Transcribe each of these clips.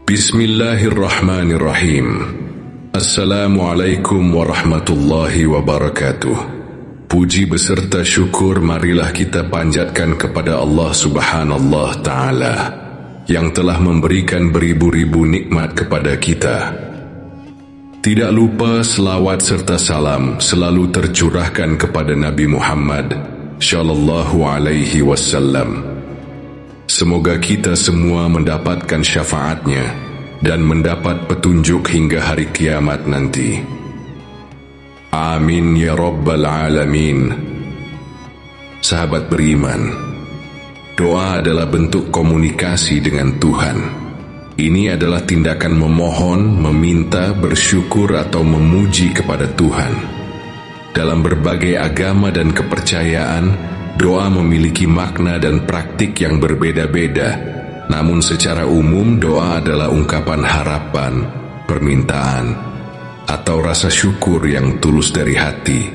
Bismillahirrahmanirrahim. Assalamualaikum warahmatullahi wabarakatuh. Puji beserta syukur marilah kita panjatkan kepada Allah Subhanahu Ta'ala yang telah memberikan beribu-ribu nikmat kepada kita. Tidak lupa selawat serta salam selalu tercurahkan kepada Nabi Muhammad Shallallahu Alaihi Wasallam. Semoga kita semua mendapatkan syafaatnya dan mendapat petunjuk hingga hari kiamat nanti. Amin ya Rabbal Alamin. Sahabat beriman, doa adalah bentuk komunikasi dengan Tuhan. Ini adalah tindakan memohon, meminta, bersyukur atau memuji kepada Tuhan. Dalam berbagai agama dan kepercayaan, doa memiliki makna dan praktik yang berbeda-beda. Namun secara umum doa adalah ungkapan harapan, permintaan, atau rasa syukur yang tulus dari hati.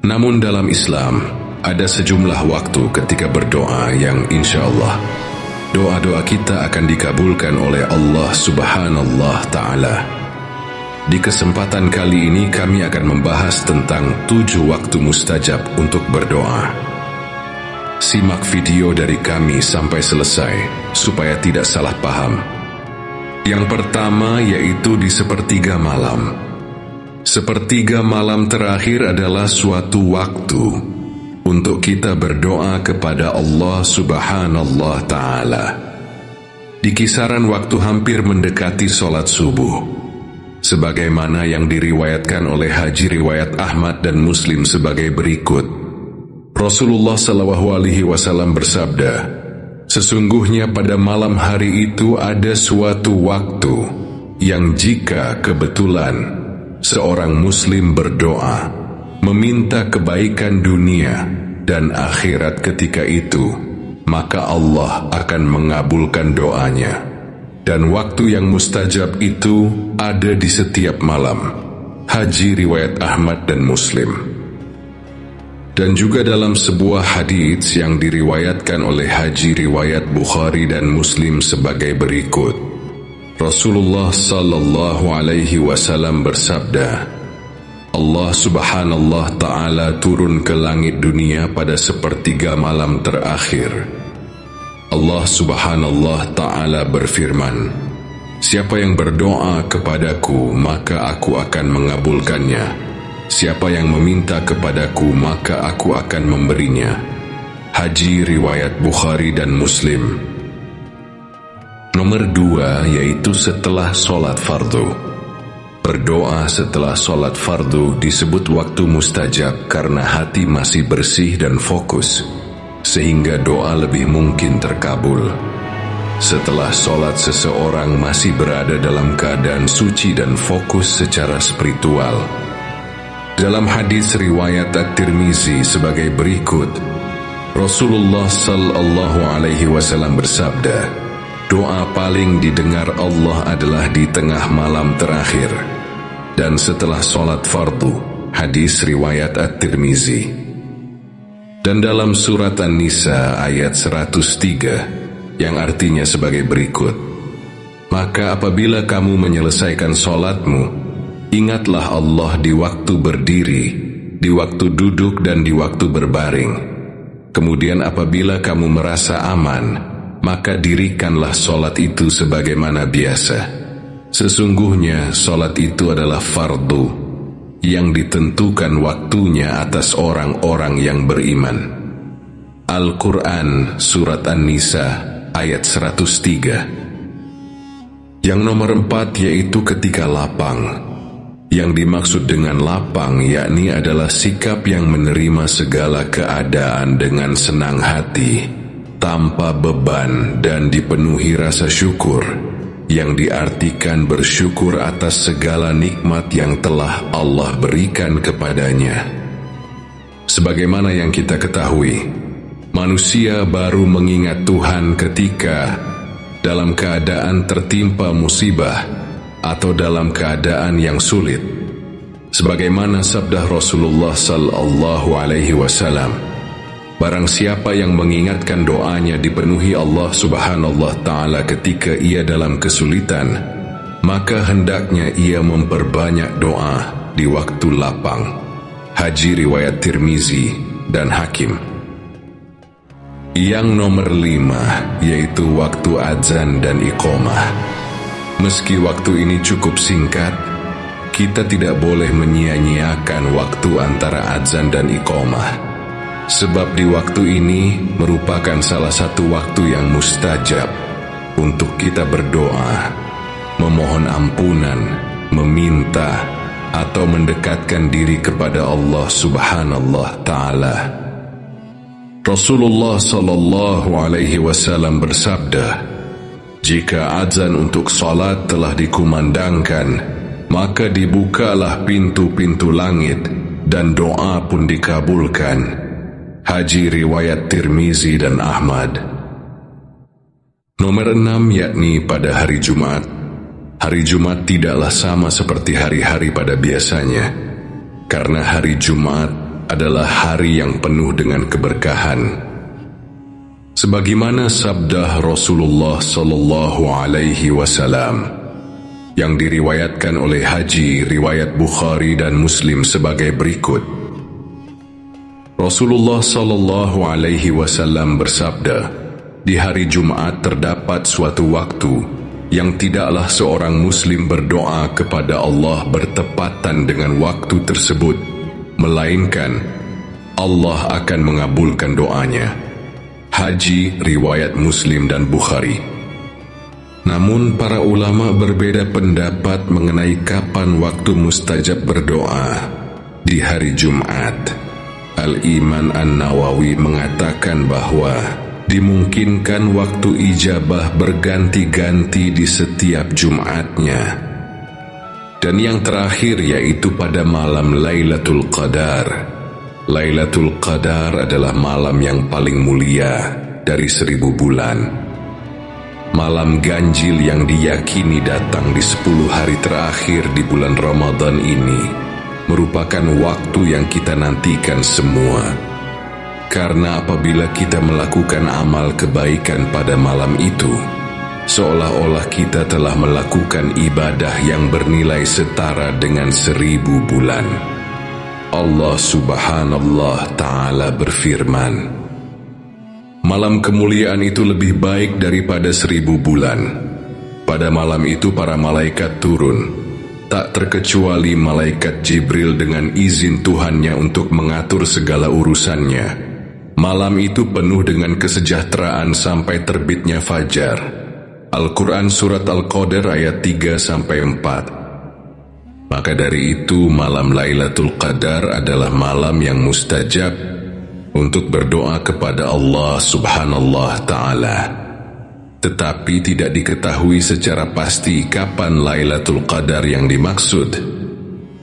Namun dalam Islam, ada sejumlah waktu ketika berdoa yang insya Allah doa-doa kita akan dikabulkan oleh Allah Subhanahu Ta'ala. Di kesempatan kali ini kami akan membahas tentang 7 waktu mustajab untuk berdoa. Simak video dari kami sampai selesai, supaya tidak salah paham. Yang pertama yaitu di sepertiga malam. Sepertiga malam terakhir adalah suatu waktu untuk kita berdoa kepada Allah Subhanahu Ta'ala. Di kisaran waktu hampir mendekati sholat subuh, sebagaimana yang diriwayatkan oleh Haji Riwayat Ahmad dan Muslim sebagai berikut. Rasulullah SAW bersabda, sesungguhnya pada malam hari itu ada suatu waktu yang jika kebetulan seorang muslim berdoa, meminta kebaikan dunia dan akhirat ketika itu, maka Allah akan mengabulkan doanya. Dan waktu yang mustajab itu ada di setiap malam. Haji Riwayat Ahmad dan Muslim. Dan juga dalam sebuah hadits yang diriwayatkan oleh Haji Riwayat Bukhari dan Muslim sebagai berikut. Rasulullah Sallallahu Alaihi Wasallam bersabda, Allah Subhanahu Ta'ala turun ke langit dunia pada sepertiga malam terakhir. Allah Subhanahu Ta'ala berfirman, siapa yang berdoa kepadaku maka aku akan mengabulkannya. Siapa yang meminta kepadaku maka aku akan memberinya. Haji Riwayat Bukhari dan Muslim. Nomor 2 yaitu setelah sholat fardu. Berdoa setelah sholat fardu disebut waktu mustajab karena hati masih bersih dan fokus, sehingga doa lebih mungkin terkabul. Setelah sholat seseorang masih berada dalam keadaan suci dan fokus secara spiritual. Dalam hadis riwayat At-Tirmizi sebagai berikut, Rasulullah Sallallahu Alaihi Wasallam bersabda, doa paling didengar Allah adalah di tengah malam terakhir dan setelah sholat fardu. Hadis riwayat At-Tirmizi. Dan dalam surat An-Nisa ayat 103 yang artinya sebagai berikut, maka apabila kamu menyelesaikan sholatmu, ingatlah Allah di waktu berdiri, di waktu duduk dan di waktu berbaring. Kemudian apabila kamu merasa aman, maka dirikanlah sholat itu sebagaimana biasa. Sesungguhnya sholat itu adalah fardu yang ditentukan waktunya atas orang-orang yang beriman. Al-Quran Surat An-Nisa ayat 103. Yang nomor 4 yaitu ketika lapang. Yang dimaksud dengan lapang yakni adalah sikap yang menerima segala keadaan dengan senang hati, tanpa beban dan dipenuhi rasa syukur, yang diartikan bersyukur atas segala nikmat yang telah Allah berikan kepadanya. Sebagaimana yang kita ketahui, manusia baru mengingat Tuhan ketika dalam keadaan tertimpa musibah atau dalam keadaan yang sulit. Sebagaimana sabda Rasulullah Sallallahu Alaihi Wasallam, Barang siapa yang mengingatkan doanya dipenuhi Allah Subhanahu wa Ta'ala ketika ia dalam kesulitan, maka hendaknya ia memperbanyak doa di waktu lapang. Haji riwayat Tirmizi dan Hakim. Yang nomor 5 yaitu waktu azan dan iqamah. Meski waktu ini cukup singkat, kita tidak boleh menyia-nyiakan waktu antara azan dan iqamah. Sebab di waktu ini merupakan salah satu waktu yang mustajab untuk kita berdoa, memohon ampunan, meminta, atau mendekatkan diri kepada Allah Subhanahu wa Ta'ala. Rasulullah sallallahu alaihi wasallam bersabda, "Jika azan untuk salat telah dikumandangkan, maka dibukalah pintu-pintu langit dan doa pun dikabulkan." Haji riwayat Tirmizi dan Ahmad. Nomor 6 yakni pada hari Jumat. Hari Jumat tidaklah sama seperti hari-hari pada biasanya, karena hari Jumat adalah hari yang penuh dengan keberkahan. Sebagaimana sabda Rasulullah sallallahu alaihi wasallam yang diriwayatkan oleh Haji riwayat Bukhari dan Muslim sebagai berikut. Rasulullah sallallahu alaihi wasallam bersabda, "Di hari Jumat terdapat suatu waktu yang tidaklah seorang muslim berdoa kepada Allah bertepatan dengan waktu tersebut, melainkan Allah akan mengabulkan doanya." Haji riwayat Muslim dan Bukhari. Namun para ulama berbeda pendapat mengenai kapan waktu mustajab berdoa di hari Jumat. Al-Iman An-Nawawi mengatakan bahwa dimungkinkan waktu ijabah berganti-ganti di setiap Jumatnya. Dan yang terakhir yaitu pada malam Lailatul Qadar. Lailatul Qadar adalah malam yang paling mulia dari 1000 bulan. Malam ganjil yang diyakini datang di 10 hari terakhir di bulan Ramadan ini merupakan waktu yang kita nantikan semua. Karena apabila kita melakukan amal kebaikan pada malam itu, seolah-olah kita telah melakukan ibadah yang bernilai setara dengan 1000 bulan. Allah Subhanahu wa Ta'ala berfirman, "Malam kemuliaan itu lebih baik daripada 1000 bulan. Pada malam itu para malaikat turun, tak terkecuali malaikat Jibril dengan izin Tuhannya untuk mengatur segala urusannya. Malam itu penuh dengan kesejahteraan sampai terbitnya fajar." Al-Quran Surat Al-Qadar ayat 3-4. Maka dari itu malam Lailatul Qadar adalah malam yang mustajab untuk berdoa kepada Allah Subhanahu wa Ta'ala. Tetapi tidak diketahui secara pasti kapan Lailatul Qadar yang dimaksud.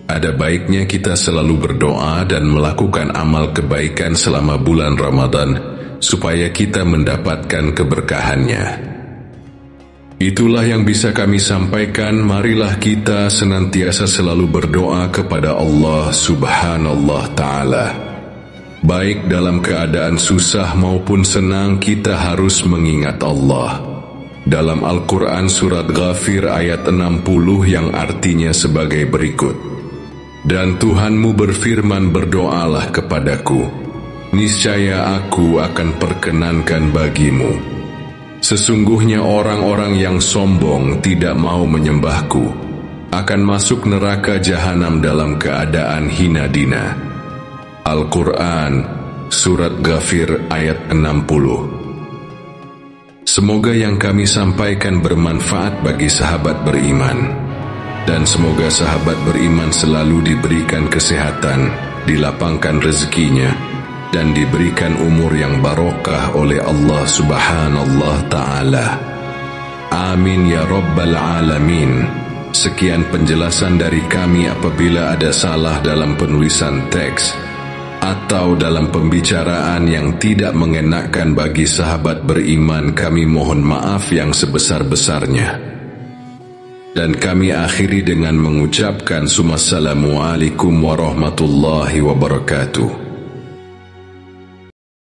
Ada baiknya kita selalu berdoa dan melakukan amal kebaikan selama bulan Ramadan supaya kita mendapatkan keberkahannya. Itulah yang bisa kami sampaikan. Marilah kita senantiasa selalu berdoa kepada Allah Subhanahu wa Ta'ala. Baik dalam keadaan susah maupun senang, kita harus mengingat Allah. Dalam Al-Quran Surat Ghafir ayat 60 yang artinya sebagai berikut, "Dan Tuhanmu berfirman, berdoalah kepadaku, niscaya aku akan perkenankan bagimu. Sesungguhnya orang-orang yang sombong tidak mau menyembahku akan masuk neraka jahanam dalam keadaan hina dina." Al-Quran Surat Ghafir ayat 60. Semoga yang kami sampaikan bermanfaat bagi sahabat beriman, dan semoga sahabat beriman selalu diberikan kesehatan, dilapangkan rezekinya, dan diberikan umur yang barokah oleh Allah Subhanahu wa Ta'ala. Amin ya Rabbal Alamin. Sekian penjelasan dari kami. Apabila ada salah dalam penulisan teks atau dalam pembicaraan yang tidak mengenakan bagi sahabat beriman, kami mohon maaf yang sebesar-besarnya. Dan kami akhiri dengan mengucapkan Assalamualaikum warahmatullahi wabarakatuh.